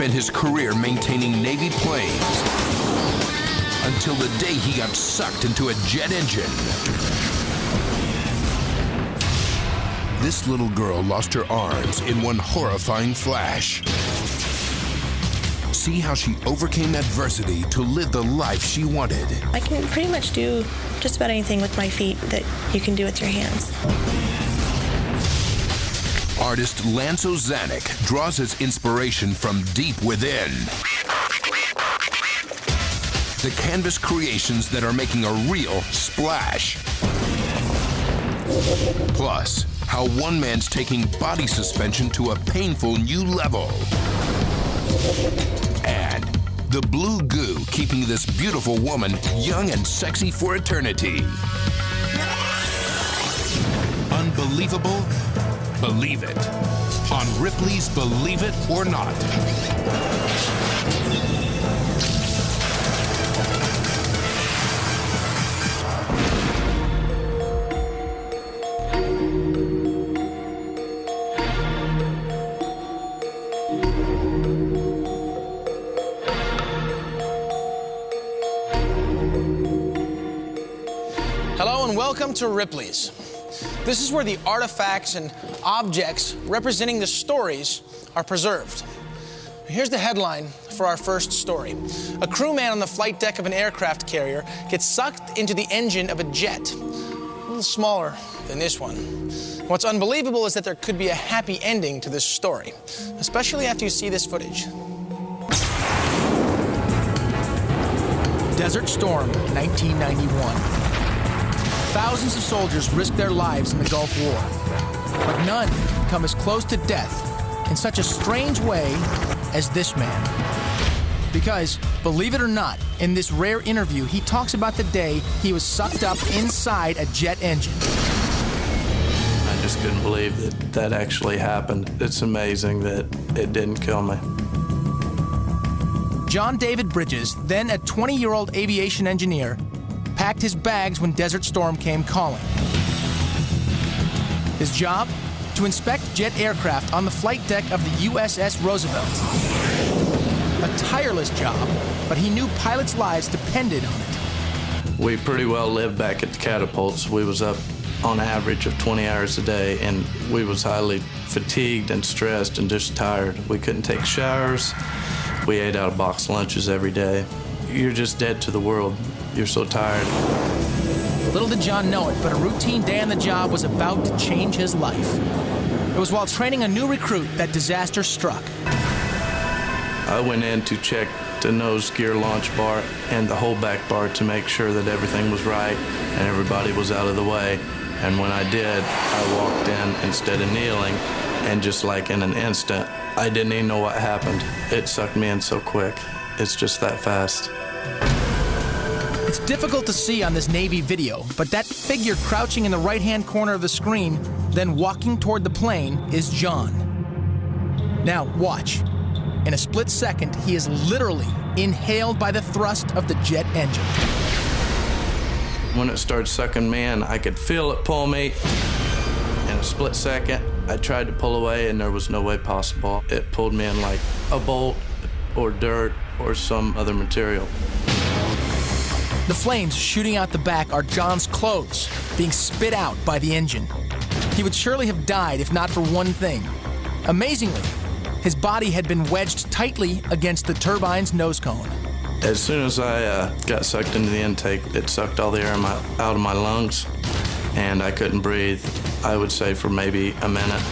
spent his career maintaining Navy planes until the day he got sucked into a jet engine. This little girl lost her arms in one horrifying flash. See how she overcame adversity to live the life she wanted. I can pretty much do just about anything with my feet that you can do with your hands. Artist Lance Ozanek draws his inspiration from deep within. The canvas creations that are making a real splash. Plus, how one man's taking body suspension to a painful new level. And the blue goo keeping this beautiful woman young and sexy for eternity. Unbelievable? Believe it. On Ripley's Believe It or Not. Hello and welcome to Ripley's. This is where the artifacts and objects representing the stories are preserved. Here's the headline for our first story. A crewman on the flight deck of an aircraft carrier gets sucked into the engine of a jet. A little smaller than this one. What's unbelievable is that there could be a happy ending to this story, especially after you see this footage. Desert Storm, 1991. Thousands of soldiers risk their lives in the Gulf War, but none come as close to death in such a strange way as this man. Because, believe it or not, in this rare interview, he talks about the day he was sucked up inside a jet engine. I just couldn't believe that that actually happened. It's amazing that it didn't kill me. John David Bridges, then a 20-year-old aviation engineer, packed his bags when Desert Storm came calling. His job? To inspect jet aircraft on the flight deck of the USS Roosevelt. A tireless job, but he knew pilots' lives depended on it. We pretty well lived back at the catapults. We was up on average of 20 hours a day, and we was highly fatigued and stressed and just tired. We couldn't take showers. We ate out of box lunches every day. You're just dead to the world. You're so tired. Little did John know it, but a routine day on the job was about to change his life. It was while training a new recruit that disaster struck. I went in to check the nose gear launch bar and the whole back bar to make sure that everything was right and everybody was out of the way. And when I did, I walked in instead of kneeling, and just like in an instant, I didn't even know what happened. It sucked me in so quick. It's just that fast. It's difficult to see on this Navy video, but that figure crouching in the right-hand corner of the screen, then walking toward the plane, is John. Now, watch. In a split second, he is literally inhaled by the thrust of the jet engine. When it started sucking me in, I could feel it pull me. In a split second, I tried to pull away, and there was no way possible. It pulled me in like a bolt or dirt or some other material. The flames shooting out the back are John's clothes, being spit out by the engine. He would surely have died if not for one thing. Amazingly, his body had been wedged tightly against the turbine's nose cone. As soon as I got sucked into the intake, it sucked all the air out of my lungs, and I couldn't breathe, I would say, for maybe a minute.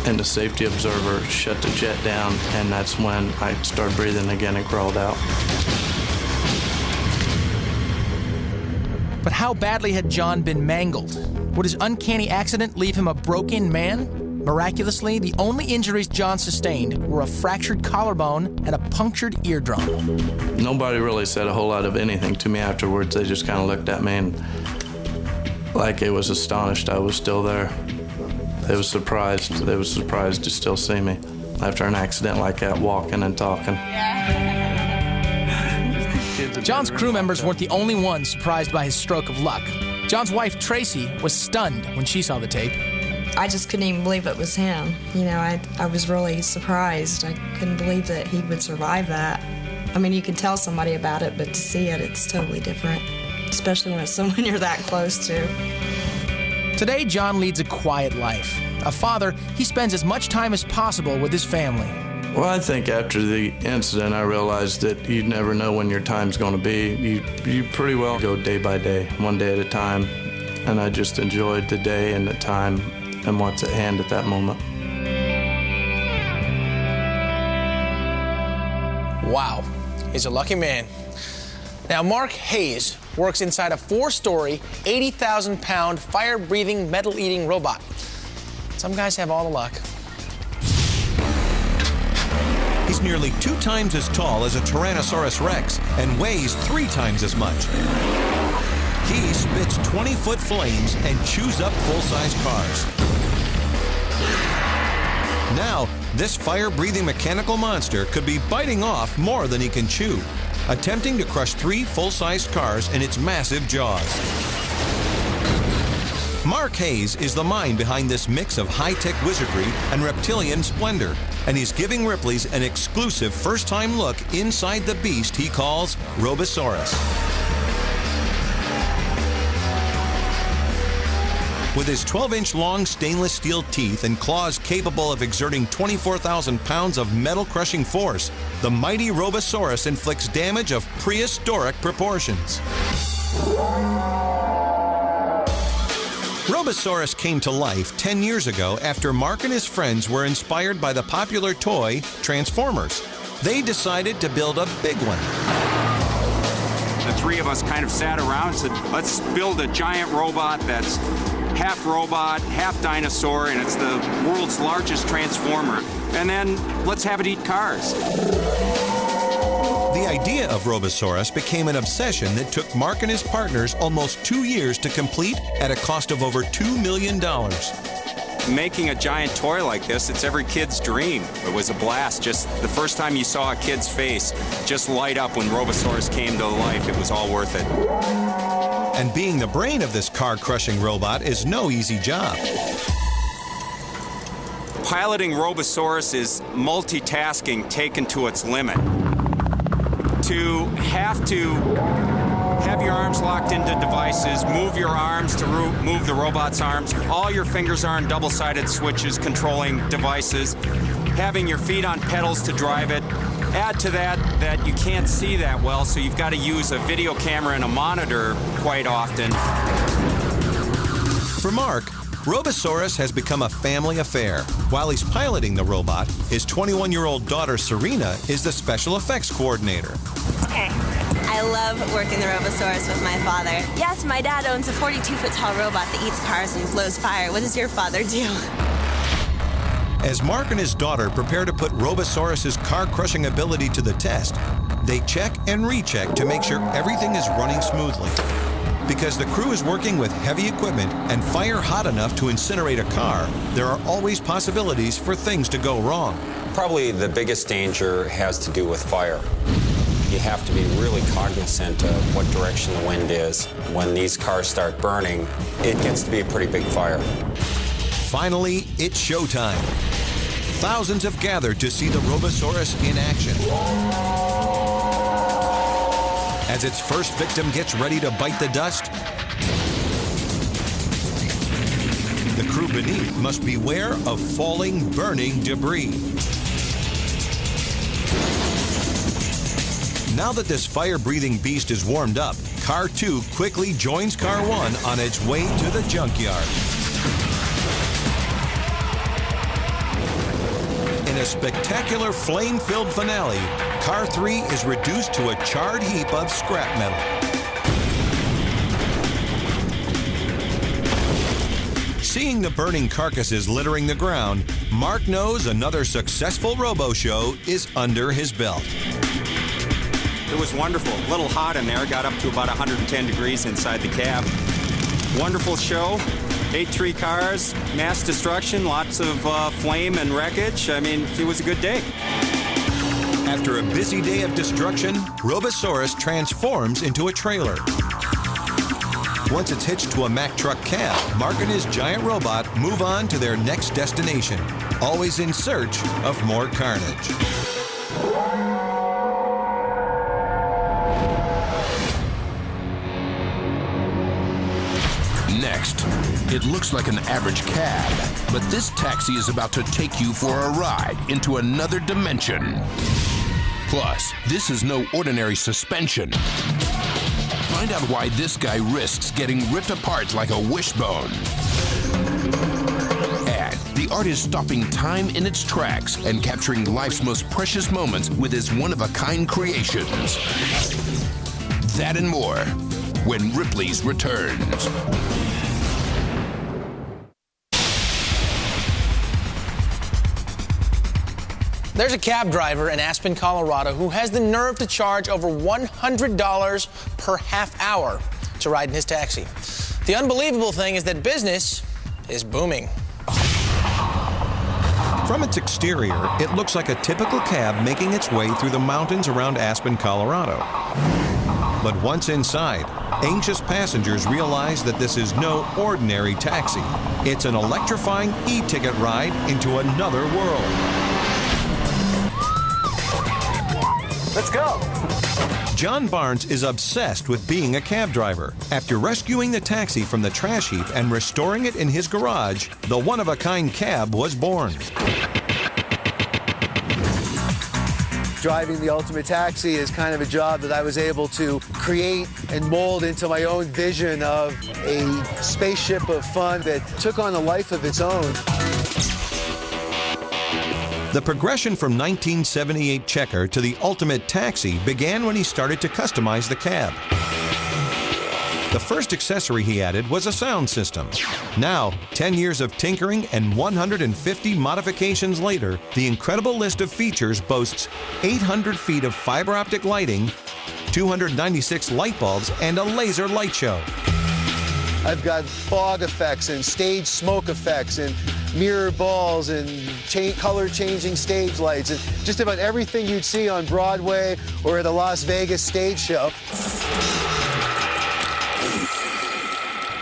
And the safety observer shut the jet down, and that's when I started breathing again and crawled out. But how badly had John been mangled? Would his uncanny accident leave him a broken man? Miraculously, the only injuries John sustained were a fractured collarbone and a punctured eardrum. Nobody really said a whole lot of anything to me afterwards. They just kind of looked at me and like it was astonished I was still there. They was surprised. They was surprised to still see me after an accident like that, walking and talking. John's crew members weren't the only ones surprised by his stroke of luck. John's wife, Tracy, was stunned when she saw the tape. I just couldn't even believe it was him. You know, I was really surprised. I couldn't believe that he would survive that. I mean, you can tell somebody about it, but to see it, it's totally different, especially when it's someone you're that close to. Today, John leads a quiet life. A father, he spends as much time as possible with his family. Well, I think after the incident, I realized that you never know when your time's going to be. You pretty well go day by day, one day at a time, and I just enjoyed the day and the time and what's at hand at that moment. Wow, he's a lucky man. Now, Mark Hayes works inside a 4-story, 80,000-pound, fire-breathing, metal-eating robot. Some guys have all the luck. He's nearly 2 times as tall as a Tyrannosaurus Rex and weighs 3 times as much. He spits 20-foot flames and chews up full-size cars. Now, this fire-breathing mechanical monster could be biting off more than he can chew, attempting to crush 3 full-sized cars in its massive jaws. Mark Hayes is the mind behind this mix of high-tech wizardry and reptilian splendor, and he's giving Ripley's an exclusive first-time look inside the beast he calls Robosaurus. With his 12-inch long stainless steel teeth and claws capable of exerting 24,000 pounds of metal-crushing force, the mighty Robosaurus inflicts damage of prehistoric proportions. Robosaurus came to life 10 years ago after Mark and his friends were inspired by the popular toy Transformers. They decided to build a big one. The 3 of us kind of sat around and said, let's build a giant robot that's half robot, half dinosaur, and it's the world's largest transformer. And then let's have it eat cars. The idea of Robosaurus became an obsession that took Mark and his partners almost 2 years to complete at a cost of over $2 million. Making a giant toy like this, it's every kid's dream. It was a blast. Just the first time you saw a kid's face just light up when Robosaurus came to life, it was all worth it. And being the brain of this car-crushing robot is no easy job. Piloting Robosaurus is multitasking taken to its limit. To have your arms locked into devices, move your arms to move the robot's arms, all your fingers are on double-sided switches controlling devices, having your feet on pedals to drive it. Add to that you can't see that well, so you've got to use a video camera and a monitor quite often. For Mark, Robosaurus has become a family affair. While he's piloting the robot, his 21-year-old daughter, Serena, is the special effects coordinator. Okay. I love working the Robosaurus with my father. Yes, my dad owns a 42-foot tall robot that eats cars and blows fire. What does your father do? As Mark and his daughter prepare to put Robosaurus's car-crushing ability to the test, they check and recheck to make sure everything is running smoothly. Because the crew is working with heavy equipment and fire hot enough to incinerate a car, there are always possibilities for things to go wrong. Probably the biggest danger has to do with fire. You have to be really cognizant of what direction the wind is. When these cars start burning, it gets to be a pretty big fire. Finally, it's showtime. Thousands have gathered to see the Robosaurus in action. As its first victim gets ready to bite the dust, the crew beneath must beware of falling, burning debris. Now that this fire-breathing beast is warmed up, Car 2 quickly joins Car 1 on its way to the junkyard. In a spectacular flame-filled finale, Car 3 is reduced to a charred heap of scrap metal. Seeing the burning carcasses littering the ground, Mark knows another successful Robo Show is under his belt. It was wonderful. A little hot in there. Got up to about 110 degrees inside the cab. Wonderful show. 8-3 cars, mass destruction, lots of flame and wreckage. I mean, it was a good day. After a busy day of destruction, Robosaurus transforms into a trailer. Once it's hitched to a Mack truck cab, Mark and his giant robot move on to their next destination, always in search of more carnage. Next, it looks like an average cab, but this taxi is about to take you for a ride into another dimension. Plus, this is no ordinary suspension. Find out why this guy risks getting ripped apart like a wishbone. And the art is stopping time in its tracks and capturing life's most precious moments with his one-of-a-kind creations. That and more when Ripley's returns. There's a cab driver in Aspen, Colorado who has the nerve to charge over $100 per half hour to ride in his taxi. The unbelievable thing is that business is booming. From its exterior, it looks like a typical cab making its way through the mountains around Aspen, Colorado. But once inside, anxious passengers realize that this is no ordinary taxi. It's an electrifying e-ticket ride into another world. Let's go. John Barnes is obsessed with being a cab driver. After rescuing the taxi from the trash heap and restoring it in his garage, the one-of-a-kind cab was born. Driving the ultimate taxi is kind of a job that I was able to create and mold into my own vision of a spaceship of fun that took on a life of its own. The progression from 1978 Checker to the ultimate taxi began when he started to customize the cab. The first accessory he added was a sound system. Now, 10 years of tinkering and 150 modifications later, the incredible list of features boasts 800 feet of fiber optic lighting, 296 light bulbs, and a laser light show. I've got fog effects and stage smoke effects and mirror balls and color-changing stage lights and just about everything you'd see on Broadway or at a Las Vegas stage show.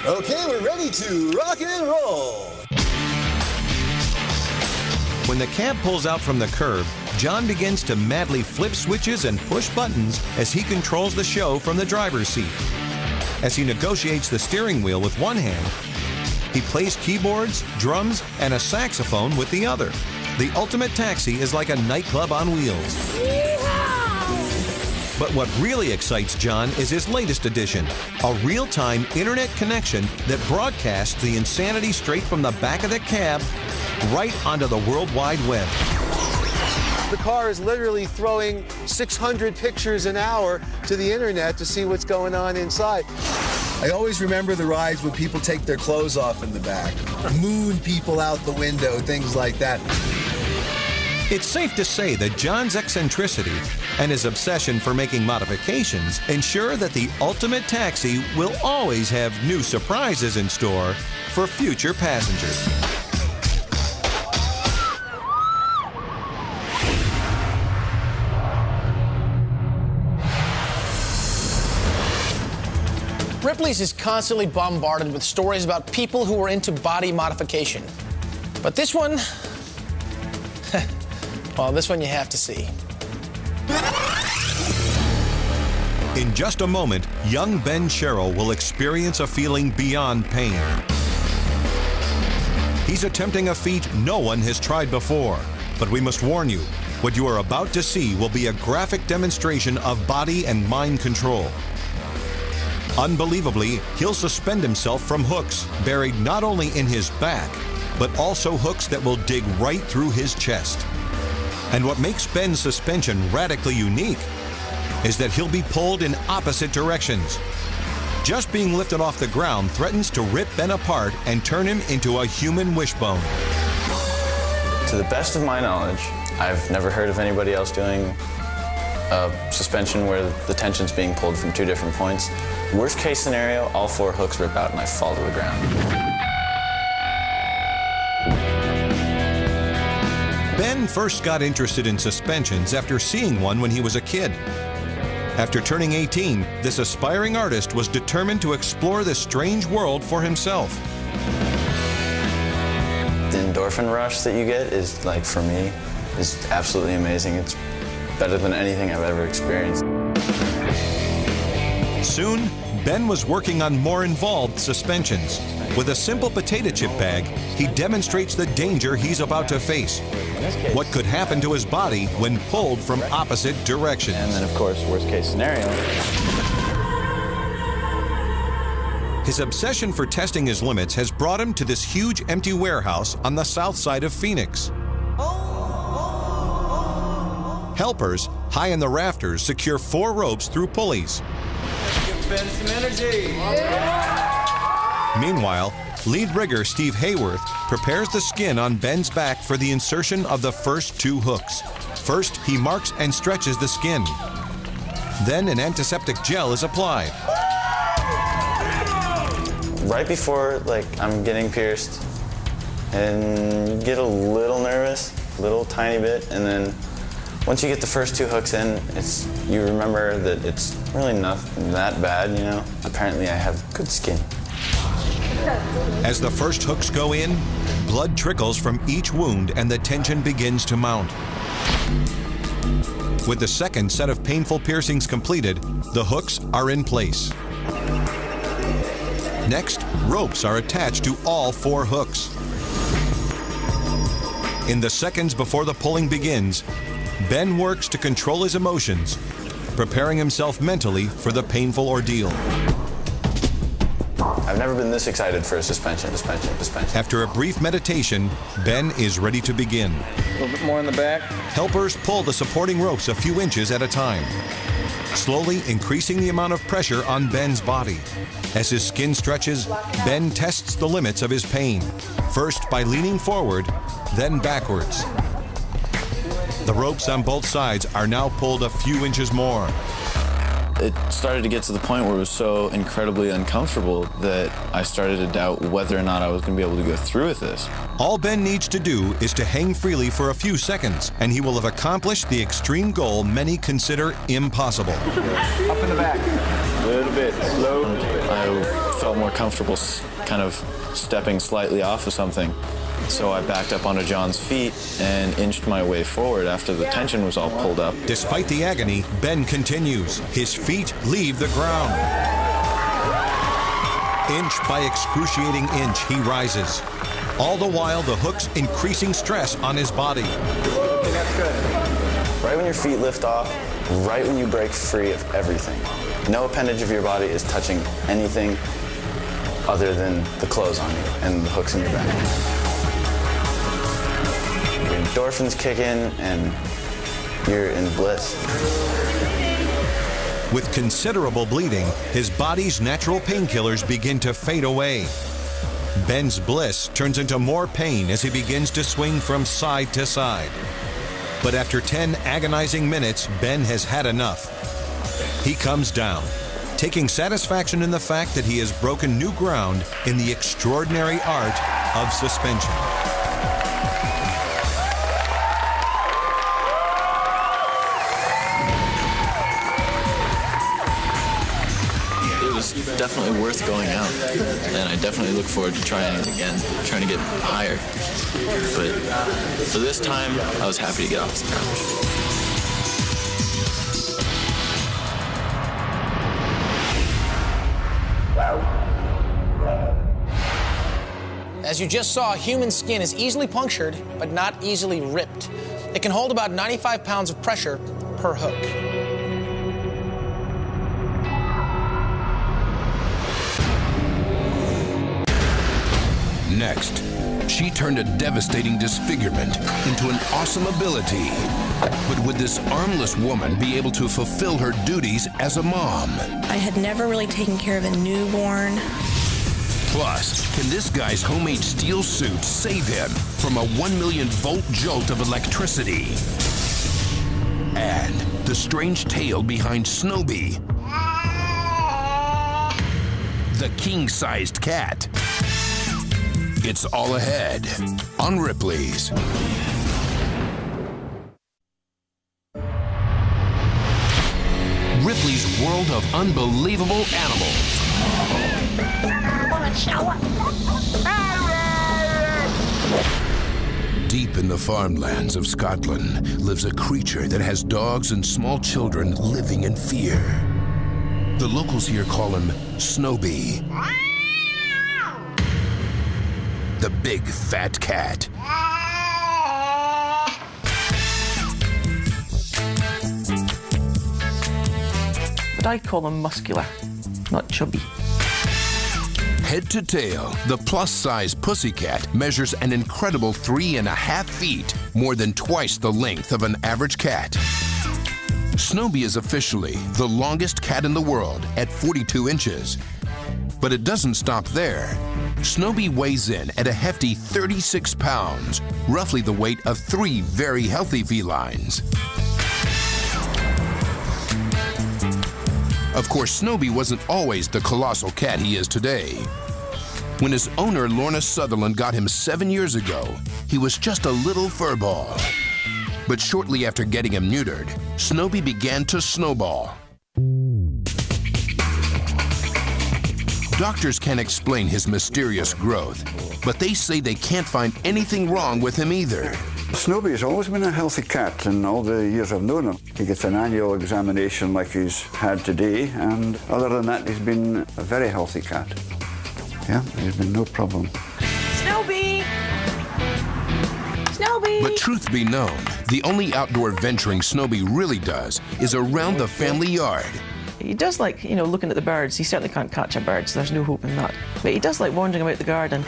Okay, we're ready to rock and roll. When the cab pulls out from the curb, John begins to madly flip switches and push buttons as he controls the show from the driver's seat. As he negotiates the steering wheel with one hand, he plays keyboards, drums, and a saxophone with the other. The ultimate taxi is like a nightclub on wheels. But what really excites John is his latest addition, a real-time internet connection that broadcasts the insanity straight from the back of the cab right onto the World Wide Web. The car is literally throwing 600 pictures an hour to the internet to see what's going on inside. I always remember the rides when people take their clothes off in the back, moon people out the window, things like that. It's safe to say that John's eccentricity and his obsession for making modifications ensure that the ultimate taxi will always have new surprises in store for future passengers. Ripley's is constantly bombarded with stories about people who are into body modification. But this one, well, this one you have to see. In just a moment, young Ben Sherrill will experience a feeling beyond pain. He's attempting a feat no one has tried before. But we must warn you, what you are about to see will be a graphic demonstration of body and mind control. Unbelievably, he'll suspend himself from hooks buried not only in his back, but also hooks that will dig right through his chest. And what makes Ben's suspension radically unique is that he'll be pulled in opposite directions. Just being lifted off the ground threatens to rip Ben apart and turn him into a human wishbone. To the best of my knowledge, I've never heard of anybody else doing a suspension where the tension's being pulled from two different points. Worst case scenario, all four hooks rip out and I fall to the ground. Ben first got interested in suspensions after seeing one when he was a kid. After turning 18, this aspiring artist was determined to explore this strange world for himself. The endorphin rush that you get is, like, for me, is absolutely amazing. It's better than anything I've ever experienced. Soon, Ben was working on more involved suspensions. With a simple potato chip bag, he demonstrates the danger he's about to face. What could happen to his body when pulled from opposite directions. And then, of course, worst case scenario. His obsession for testing his limits has brought him to this huge empty warehouse on the south side of Phoenix. Helpers, high in the rafters, secure 4 ropes through pulleys. Give Ben some energy. Meanwhile, lead rigger Steve Hayworth prepares the skin on Ben's back for the insertion of the first 2 hooks. First, he marks and stretches the skin. Then an antiseptic gel is applied. Right before, like, I'm getting pierced, and you get a little nervous, a little tiny bit, and then once you get the first 2 hooks in, you remember that it's really not that bad, you know? Apparently I have good skin. As the first hooks go in, blood trickles from each wound and the tension begins to mount. With the second set of painful piercings completed, the hooks are in place. Next, ropes are attached to all 4 hooks. In the seconds before the pulling begins, Ben works to control his emotions, preparing himself mentally for the painful ordeal. I've never been this excited for a suspension. After a brief meditation, Ben is ready to begin. A little bit more in the back. Helpers pull the supporting ropes a few inches at a time, slowly increasing the amount of pressure on Ben's body. As his skin stretches, Ben tests the limits of his pain, first by leaning forward, then backwards. The ropes on both sides are now pulled a few inches more. It started to get to the point where it was so incredibly uncomfortable that I started to doubt whether or not I was going to be able to go through with this. All Ben needs to do is to hang freely for a few seconds, and he will have accomplished the extreme goal many consider impossible. Up in the back. A little bit. Slow. I felt more comfortable kind of stepping slightly off of something. So I backed up onto John's feet and inched my way forward after the tension was all pulled up. Despite the agony, Ben continues. His feet leave the ground. Inch by excruciating inch, he rises. All the while, the hooks increasing stress on his body. That's good. Right when your feet lift off, right when you break free of everything. No appendage of your body is touching anything other than the clothes on you and the hooks in your back. Your endorphins kick in and you're in bliss. With considerable bleeding, his body's natural painkillers begin to fade away. Ben's bliss turns into more pain as he begins to swing from side to side. But after 10 agonizing minutes, Ben has had enough. He comes down, taking satisfaction in the fact that he has broken new ground in the extraordinary art of suspension. Definitely worth going out, and I definitely look forward to trying it again, trying to get higher. But for this time, I was happy to get off the couch. As you just saw, human skin is easily punctured, but not easily ripped. It can hold about 95 pounds of pressure per hook. Next, she turned a devastating disfigurement into an awesome ability. But would this armless woman be able to fulfill her duties as a mom? I had never really taken care of a newborn. Plus, can this guy's homemade steel suit save him from a 1 million volt jolt of electricity? And the strange tale behind Snowbee, the king-sized cat. It's all ahead on Ripley's. Ripley world of unbelievable animals. Deep in the farmlands of Scotland lives a creature that has dogs and small children living in fear. The locals here call him Snowbee, the big fat cat. But I call him muscular, not chubby. Head to tail, the plus-size pussycat measures an incredible 3.5 feet, more than twice the length of an average cat. Snowbee is officially the longest cat in the world at 42 inches. But it doesn't stop there. Snowbee weighs in at a hefty 36 pounds, roughly the weight of 3 very healthy felines. Of course, Snowbee wasn't always the colossal cat he is today. When his owner, Lorna Sutherland, got him 7 years ago, he was just a little furball. But shortly after getting him neutered, Snowbee began to snowball. Doctors can't explain his mysterious growth, but they say they can't find anything wrong with him either. Snowbee has always been a healthy cat in all the years I've known him. He gets an annual examination like he's had today, and other than that, he's been a very healthy cat. Yeah, there's been no problem. Snowbee! Snowbee! But truth be known, the only outdoor venturing Snowbee really does is around the family yard. He does like, looking at the birds. He certainly can't catch a bird, so there's no hope in that. But he does like wandering about the garden.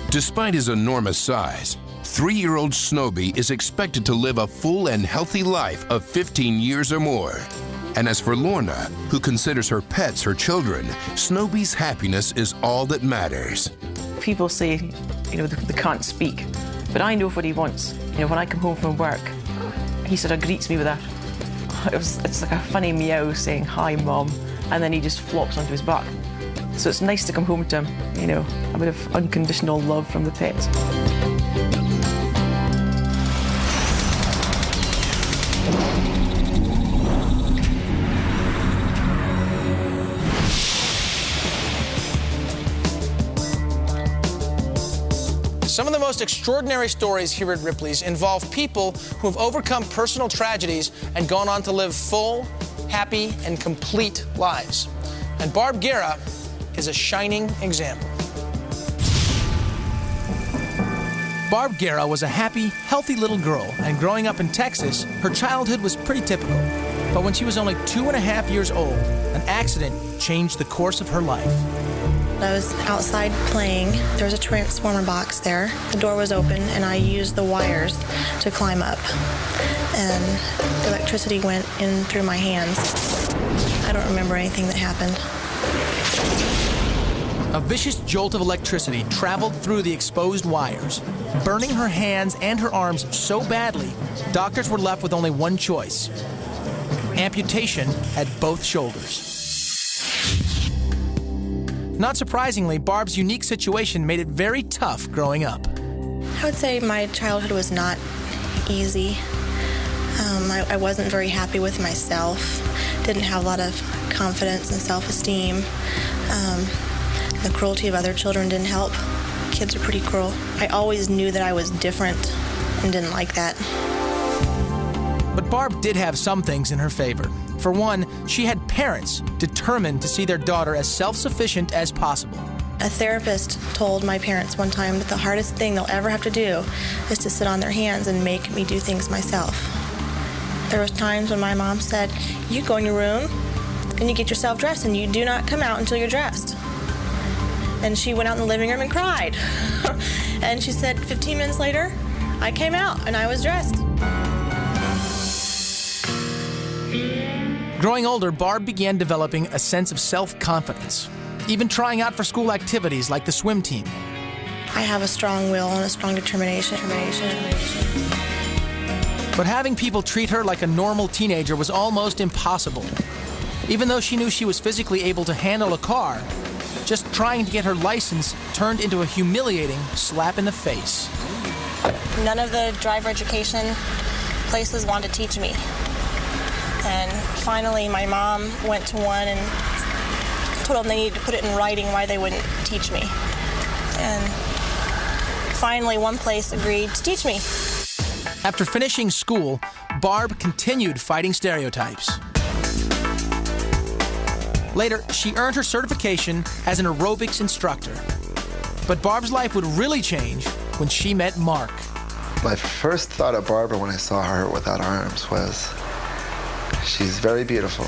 Despite his enormous size, 3-year-old Snowbee is expected to live a full and healthy life of 15 years or more. And as for Lorna, who considers her pets her children, Snowbee's happiness is all that matters. People say, they can't speak, but I know what he wants. When I come home from work, he sort of greets me with it's like a funny meow saying, "Hi, Mom," and then he just flops onto his back. So it's nice to come home to him, a bit of unconditional love from the pets. Some of the most extraordinary stories here at Ripley's involve people who have overcome personal tragedies and gone on to live full, happy, and complete lives. And Barb Guerra is a shining example. Barb Guerra was a happy, healthy little girl, and growing up in Texas, her childhood was pretty typical. But when she was only 2.5 years old, an accident changed the course of her life. I was outside playing. There was a transformer box there. The door was open, and I used the wires to climb up. And the electricity went in through my hands. I don't remember anything that happened. A vicious jolt of electricity traveled through the exposed wires, burning her hands and her arms so badly, doctors were left with only one choice: amputation at both shoulders. Not surprisingly, Barb's unique situation made it very tough growing up. I would say my childhood was not easy. I wasn't very happy with myself, didn't have a lot of confidence and self-esteem. The cruelty of other children didn't help. Kids are pretty cruel. I always knew that I was different and didn't like that. But Barb did have some things in her favor. For one, she had parents determined to see their daughter as self-sufficient as possible. A therapist told my parents one time that the hardest thing they'll ever have to do is to sit on their hands and make me do things myself. There was times when my mom said, "You go in your room and you get yourself dressed and you do not come out until you're dressed." And she went out in the living room and cried. And she said 15 minutes later, I came out and I was dressed. Growing older, Barb began developing a sense of self-confidence, even trying out for school activities like the swim team. I have a strong will and a strong determination. But having people treat her like a normal teenager was almost impossible. Even though she knew she was physically able to handle a car, just trying to get her license turned into a humiliating slap in the face. None of the driver education places wanted to teach me. And finally, my mom went to one and told them they needed to put it in writing why they wouldn't teach me. And finally, one place agreed to teach me. After finishing school, Barb continued fighting stereotypes. Later, she earned her certification as an aerobics instructor. But Barb's life would really change when she met Mark. My first thought of Barbara when I saw her without arms was, she's very beautiful.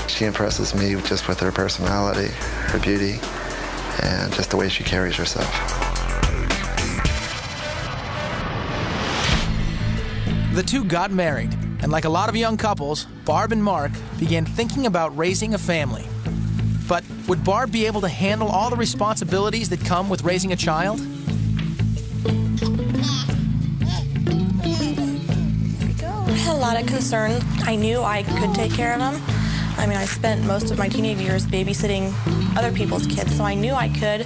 She impresses me just with her personality, her beauty, and just the way she carries herself. The two got married, and like a lot of young couples, Barb and Mark began thinking about raising a family. But would Barb be able to handle all the responsibilities that come with raising a child? I had a lot of concern. I knew I could take care of them. I mean, I spent most of my teenage years babysitting other people's kids, so I knew I could,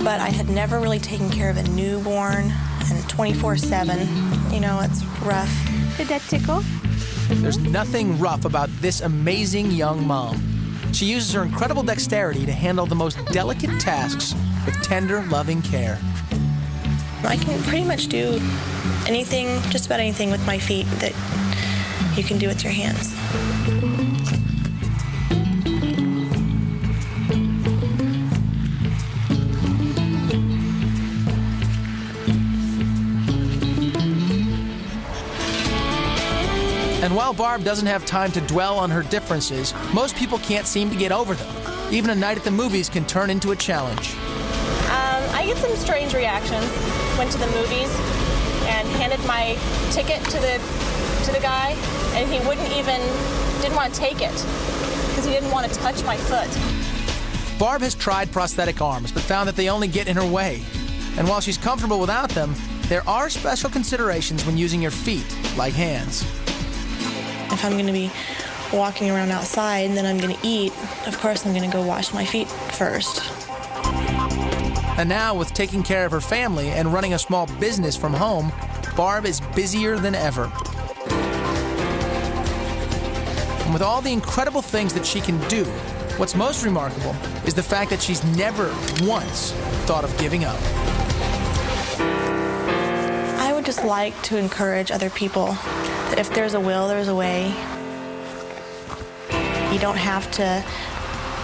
but I had never really taken care of a newborn, and 24/7, you know, it's rough. Did that tickle? There's nothing rough about this amazing young mom. She uses her incredible dexterity to handle the most delicate tasks with tender, loving care. I can pretty much do anything, just about anything with my feet that you can do with your hands. And while Barb doesn't have time to dwell on her differences, most people can't seem to get over them. Even a night at the movies can turn into a challenge. I get some strange reactions. Went to the movies and handed my ticket to the guy, and he didn't want to take it because he didn't want to touch my foot. Barb has tried prosthetic arms, but found that they only get in her way. And while she's comfortable without them, there are special considerations when using your feet, like hands. If I'm going to be walking around outside and then I'm going to eat, of course I'm going to go wash my feet first. And now, with taking care of her family and running a small business from home, Barb is busier than ever. And with all the incredible things that she can do, what's most remarkable is the fact that she's never once thought of giving up. I would just like to encourage other people that if there's a will, there's a way. You don't have to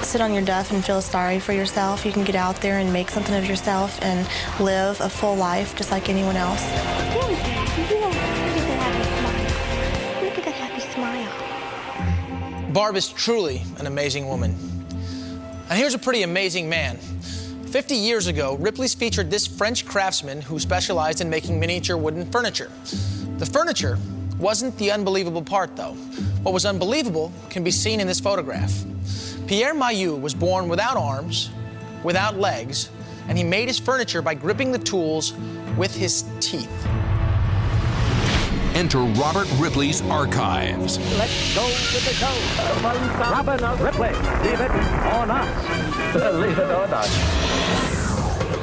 sit on your duff and feel sorry for yourself. You can get out there and make something of yourself and live a full life just like anyone else. Look at that happy smile. Barb is truly an amazing woman. And here's a pretty amazing man. 50 years ago, Ripley's featured this French craftsman who specialized in making miniature wooden furniture. The furniture wasn't the unbelievable part, though. What was unbelievable can be seen in this photograph. Pierre Mailloux was born without arms, without legs, and he made his furniture by gripping the tools with his teeth. Enter Robert Ripley's archives. Let's go with the show. Robert Ripley. Leave it or not. Leave it or not.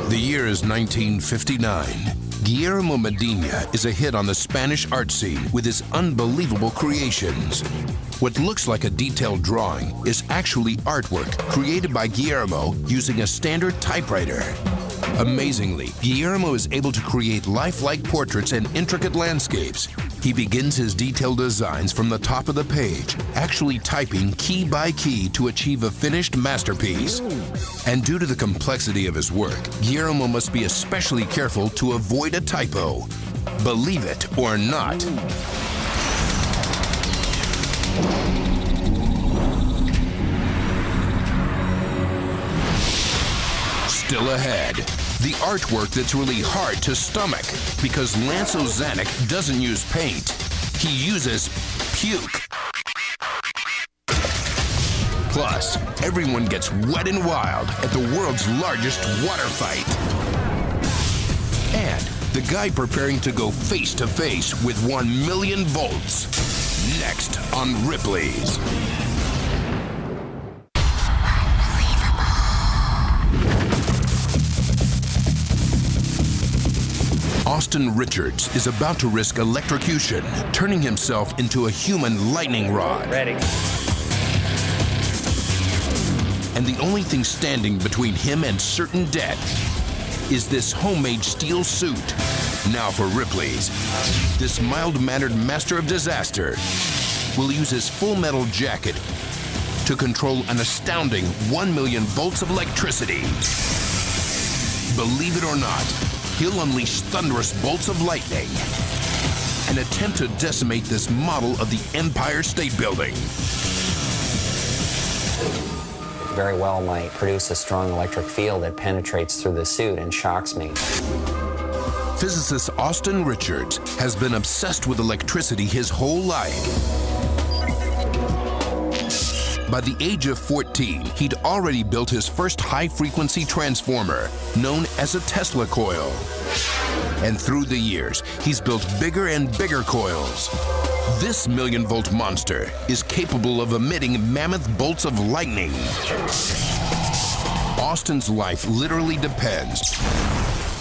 The year is 1959. Guillermo Medina is a hit on the Spanish art scene with his unbelievable creations. What looks like a detailed drawing is actually artwork created by Guillermo using a standard typewriter. Amazingly, Guillermo is able to create lifelike portraits and intricate landscapes. He begins his detailed designs from the top of the page, actually typing key by key to achieve a finished masterpiece. And due to the complexity of his work, Guillermo must be especially careful to avoid a typo. Believe it or not. Still ahead, the artwork that's really hard to stomach because Lance Ozanic doesn't use paint. He uses puke. Plus, everyone gets wet and wild at the world's largest water fight. And the guy preparing to go face to face with 1 million volts. Next on Ripley's. Austin Richards is about to risk electrocution, turning himself into a human lightning rod. Ready. And the only thing standing between him and certain death is this homemade steel suit. Now for Ripley's. This mild-mannered master of disaster will use his full metal jacket to control an astounding 1 million volts of electricity. Believe it or not, he'll unleash thunderous bolts of lightning and attempt to decimate this model of the Empire State Building. Very well might produce a strong electric field that penetrates through the suit and shocks me. Physicist Austin Richards has been obsessed with electricity his whole life. By the age of 14, he'd already built his first high-frequency transformer, known as a Tesla coil. And through the years, he's built bigger and bigger coils. This million-volt monster is capable of emitting mammoth bolts of lightning. Austin's life literally depends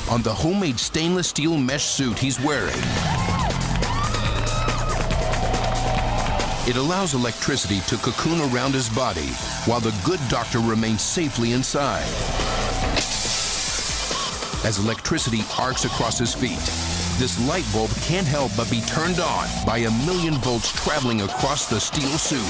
on the homemade stainless steel mesh suit he's wearing. It allows electricity to cocoon around his body while the good doctor remains safely inside. As electricity arcs across his feet, this light bulb can't help but be turned on by 1 million volts traveling across the steel suit.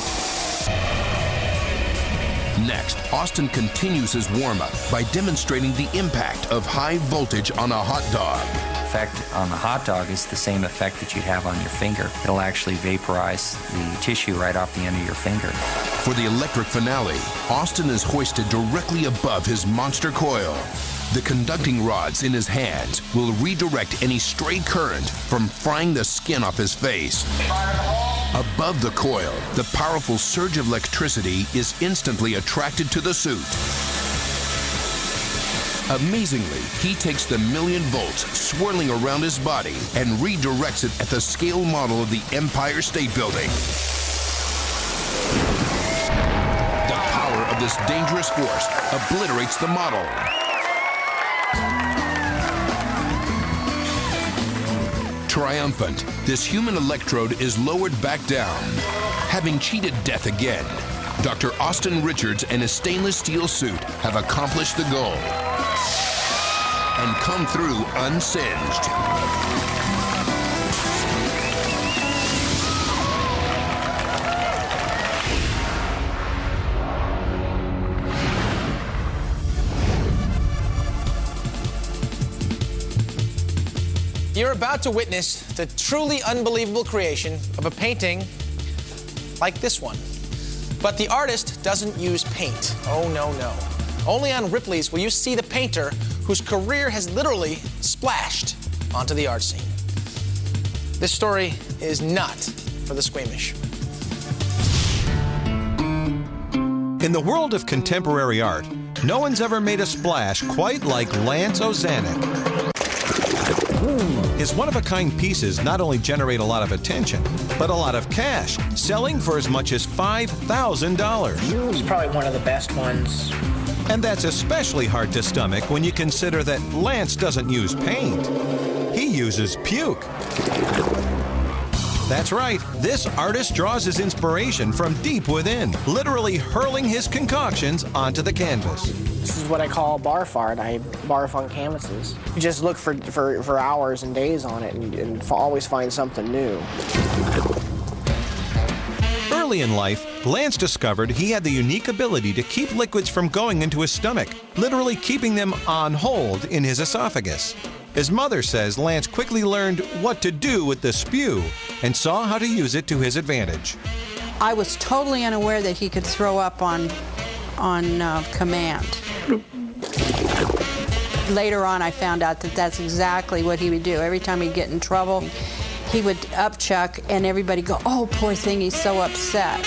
Next, Austin continues his warm-up by demonstrating the impact of high voltage on a hot dog. Effect on the hot dog is the same effect that you'd have on your finger. It'll actually vaporize the tissue right off the end of your finger. For the electric finale, Austin is hoisted directly above his monster coil. The conducting rods in his hands will redirect any stray current from frying the skin off his face. Above the coil, the powerful surge of electricity is instantly attracted to the suit. Amazingly, he takes the 1 million volts swirling around his body and redirects it at the scale model of the Empire State Building. The power of this dangerous force obliterates the model. Triumphant, this human electrode is lowered back down. Having cheated death again, Dr. Austin Richards and his stainless steel suit have accomplished the goal and come through unsinged. You're about to witness the truly unbelievable creation of a painting like this one. But the artist doesn't use paint. Oh, no, no. Only on Ripley's will you see the painter whose career has literally splashed onto the art scene. This story is not for the squeamish. In the world of contemporary art, no one's ever made a splash quite like Lance Ozanic. His one-of-a-kind pieces not only generate a lot of attention, but a lot of cash, selling for as much as $5,000. It's probably one of the best ones. And that's especially hard to stomach when you consider that Lance doesn't use paint. He uses puke. That's right, this artist draws his inspiration from deep within, literally hurling his concoctions onto the canvas. This is what I call barf art. I barf on canvases. You just look for hours and days on it and always find something new. Early in life, Lance discovered he had the unique ability to keep liquids from going into his stomach, literally keeping them on hold in his esophagus. His mother says Lance quickly learned what to do with the spew and saw how to use it to his advantage. I was totally unaware that he could throw up on command. Later on, I found out that that's exactly what he would do. Every time he'd get in trouble, he would upchuck and everybody go, "Oh, poor thing, he's so upset."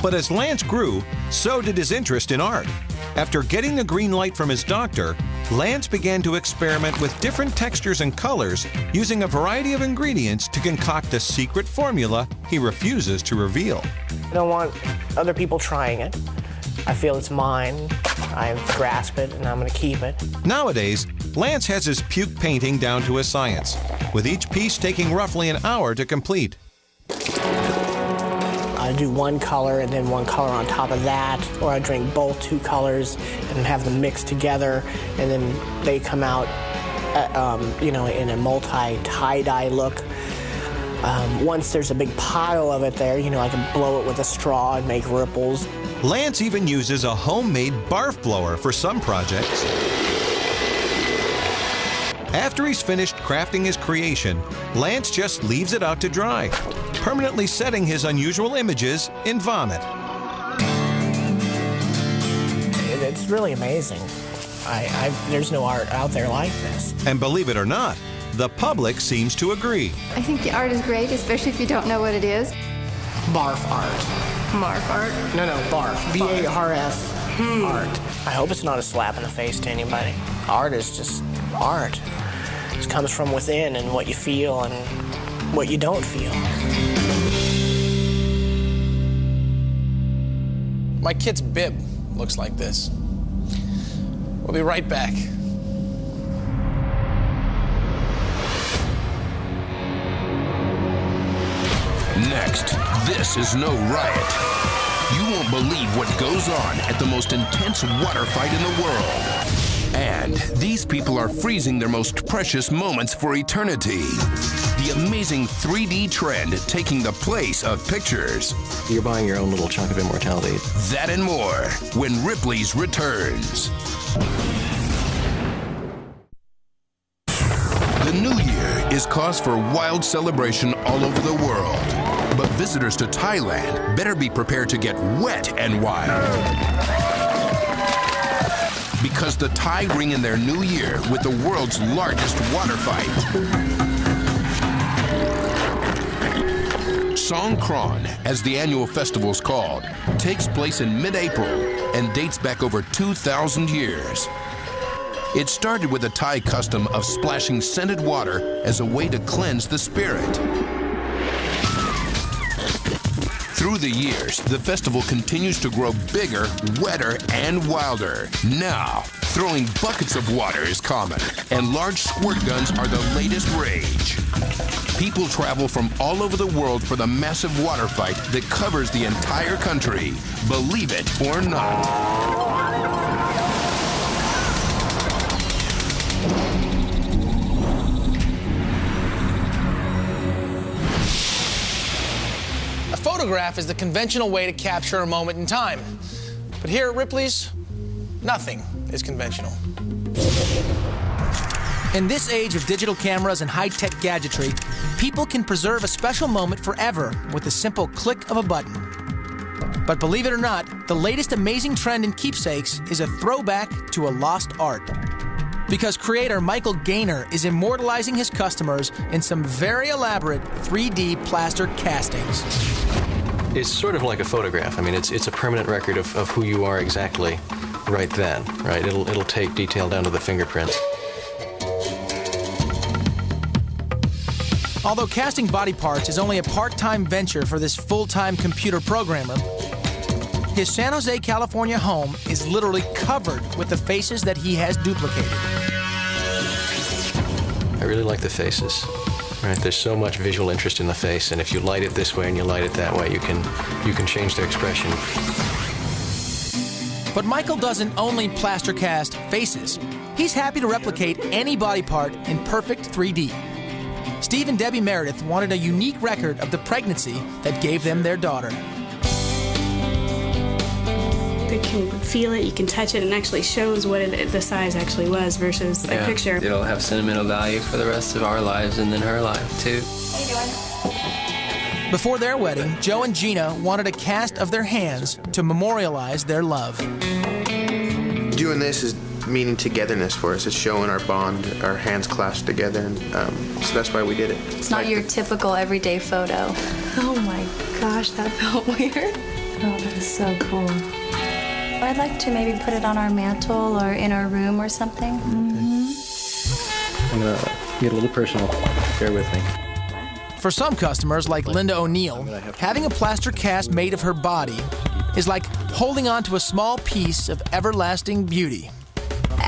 But as Lance grew, so did his interest in art. After getting the green light from his doctor, Lance began to experiment with different textures and colors, using a variety of ingredients to concoct a secret formula he refuses to reveal. I don't want other people trying it. I feel it's mine. I grasp it and I'm going to keep it. Nowadays, Lance has his puke painting down to a science, with each piece taking roughly an hour to complete. I do one color and then one color on top of that, or I drink both two colors and have them mixed together, and then they come out, you know, in a multi-tie-dye look. Once there's a big pile of it there, you know, I can blow it with a straw and make ripples. Lance even uses a homemade barf blower for some projects. After he's finished crafting his creation, Lance just leaves it out to dry, permanently setting his unusual images in vomit. It's really amazing. There's no art out there like this. And believe it or not, the public seems to agree. I think the art is great, especially if you don't know what it is. Barf art. Barf art? No, barf. B-A-R-F art. I hope it's not a slap in the face to anybody. Art is just art. It comes from within and what you feel and what you don't feel. My kid's bib looks like this. We'll be right back. Next, this is no riot. You won't believe what goes on at the most intense water fight in the world. And these people are freezing their most precious moments for eternity. The amazing 3D trend taking the place of pictures. You're buying your own little chunk of immortality. That and more when Ripley's returns. The new year is cause for wild celebration all over the world. But visitors to Thailand better be prepared to get wet and wild. Because the Thai ring in their new year with the world's largest water fight. Songkran, as the annual festival's called, takes place in mid-April and dates back over 2,000 years. It started with a Thai custom of splashing scented water as a way to cleanse the spirit. Through the years, the festival continues to grow bigger, wetter, and wilder. Now, throwing buckets of water is common, and large squirt guns are the latest rage. People travel from all over the world for the massive water fight that covers the entire country, believe it or not. A photograph is the conventional way to capture a moment in time. But here at Ripley's, nothing is conventional. In this age of digital cameras and high-tech gadgetry, people can preserve a special moment forever with the simple click of a button. But believe it or not, the latest amazing trend in keepsakes is a throwback to a lost art. Because creator Michael Gaynor is immortalizing his customers in some very elaborate 3D plaster castings. It's sort of like a photograph. I mean, it's a permanent record of who you are exactly right then, right? It'll take detail down to the fingerprints. Although casting body parts is only a part-time venture for this full-time computer programmer, his San Jose, California home is literally covered with the faces that he has duplicated. I really like the faces. Right? There's so much visual interest in the face, and if you light it this way and you light it that way, you can change their expression. But Michael doesn't only plaster cast faces. He's happy to replicate any body part in perfect 3D. Steve and Debbie Meredith wanted a unique record of the pregnancy that gave them their daughter. You can feel it, you can touch it, and actually shows what the size actually was versus a picture. It'll have sentimental value for the rest of our lives and then her life, too. How you doing? Before their wedding, Joe and Gina wanted a cast of their hands to memorialize their love. Doing this is meaning togetherness for us. It's showing our bond, our hands clasped together, and so that's why we did it. It's not your typical everyday photo. Oh my gosh, that felt weird. Oh, that is so cool. I'd like to maybe put it on our mantle or in our room or something. I'm gonna get a little personal. Bear with me. For some customers, like Linda O'Neill, having a plaster cast made of her body is like holding on to a small piece of everlasting beauty.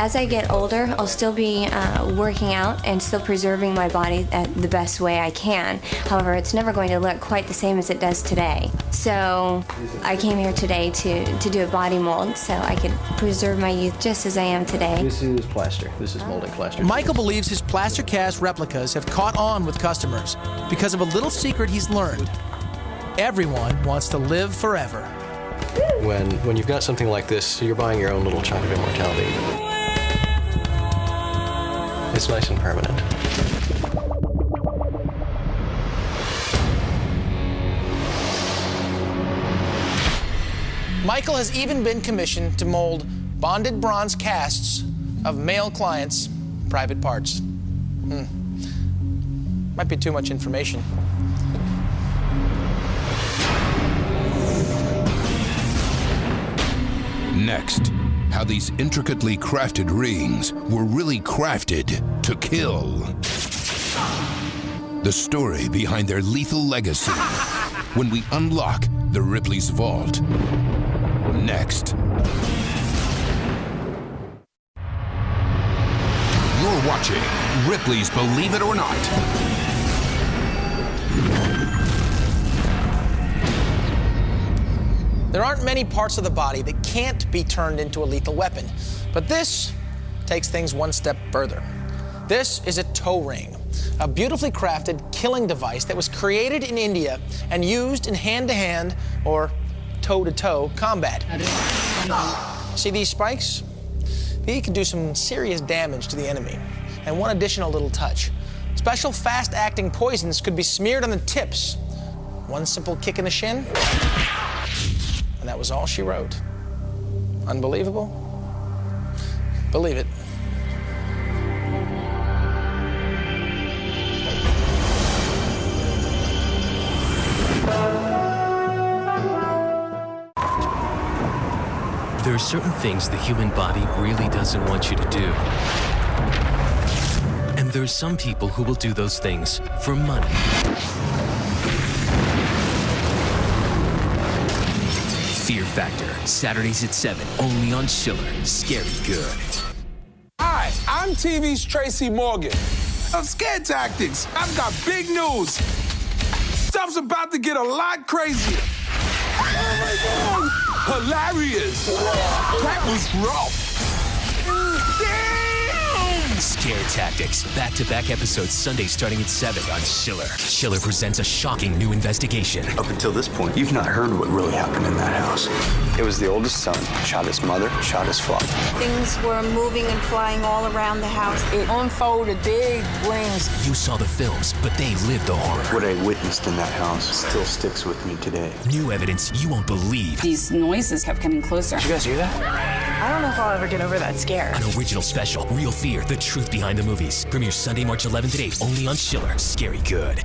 As I get older, I'll still be working out and still preserving my body the best way I can. However, it's never going to look quite the same as it does today. So I came here today to do a body mold so I could preserve my youth just as I am today. This is plaster. This is molding plaster. Michael believes his plaster cast replicas have caught on with customers because of a little secret he's learned. Everyone wants to live forever. When you've got something like this, you're buying your own little chunk of immortality. It's nice and permanent. Michael has even been commissioned to mold bonded bronze casts of male clients' private parts. Might be too much information. Next, how these intricately crafted rings were really crafted to kill. The story behind their lethal legacy when we unlock the Ripley's vault. Next. You're watching Ripley's Believe It or Not. There aren't many parts of the body that can't be turned into a lethal weapon, but this takes things one step further. This is a toe ring, a beautifully crafted killing device that was created in India and used in hand-to-hand or toe-to-toe combat. See these spikes? These can do some serious damage to the enemy. And one additional little touch. Special fast-acting poisons could be smeared on the tips. One simple kick in the shin, and that was all she wrote. Unbelievable? Believe it. There are certain things the human body really doesn't want you to do. And there are some people who will do those things for money. Fear Factor, Saturdays at 7, only on Schiller. Scary good. Hi, I'm TV's Tracy Morgan of Scare Tactics. I've got big news. Stuff's about to get a lot crazier. Oh my God! Hilarious. That was rough. Damn! Scare Tactics, back-to-back episodes Sunday starting at 7 on Schiller. Schiller presents a shocking new investigation. Up until this point, you've not heard what really happened in that house. It was the oldest son, shot his mother, shot his father. Things were moving and flying all around the house. It unfolded big wings. You saw the films, but they lived the horror. What I witnessed in that house still sticks with me today. New evidence you won't believe. These noises kept coming closer. Did you guys hear that? I don't know if I'll ever get over that scare. An original special, Real Fear, the truth behind the movies. Premieres Sunday, March 11th at 8, only on Schiller. Scary good.